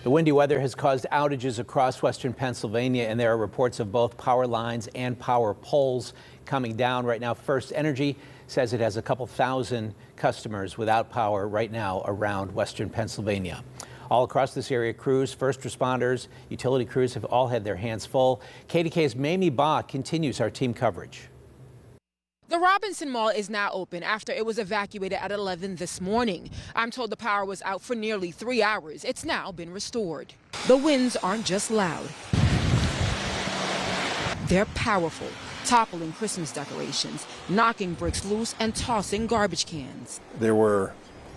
The windy weather has caused outages across western Pennsylvania, and there are reports of both power lines and power poles coming down right now. First Energy says it has a couple thousand customers without power right now around western Pennsylvania. All across this area, crews, first responders, utility crews have all had their hands full. KDKA's Mamie Ba continues our team coverage. The Robinson Mall is now open after it was evacuated at 11 this morning. I'm told the power was out for nearly 3 hours. It's now been restored. The winds aren't just loud. They're powerful, toppling Christmas decorations, knocking bricks loose and tossing garbage cans. There were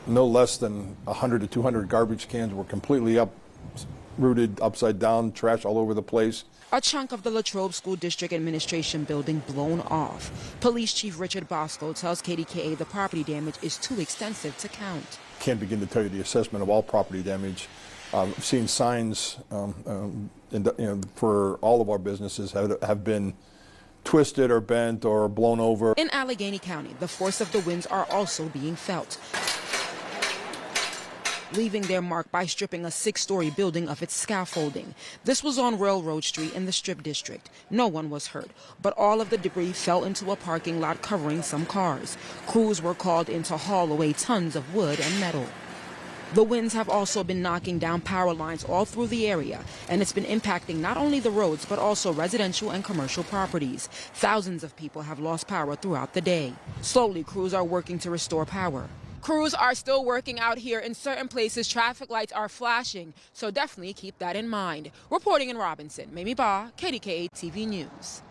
no less than 100 to 200 garbage cans were completely uprooted, upside down, trash all over the place. A chunk of the Latrobe School District Administration building blown off. Police Chief Richard Bosco tells KDKA the property damage is too extensive to count. Can't begin to tell you the assessment of all property damage. I've seen signs for all of our businesses have been twisted or bent or blown over. In Allegheny County, the force of the winds are also being felt, leaving their mark by stripping a 6-story building of its scaffolding. This was on Railroad Street in the Strip District. No one was hurt, but all of the debris fell into a parking lot covering some cars. Crews were called in to haul away tons of wood and metal. The winds have also been knocking down power lines all through the area, and it's been impacting not only the roads, but also residential and commercial properties. Thousands of people have lost power throughout the day. Slowly, crews are working to restore power. Crews are still working out here. In certain places, traffic lights are flashing, so definitely keep that in mind. Reporting in Robinson, Mamie Ba, KDKA-TV News.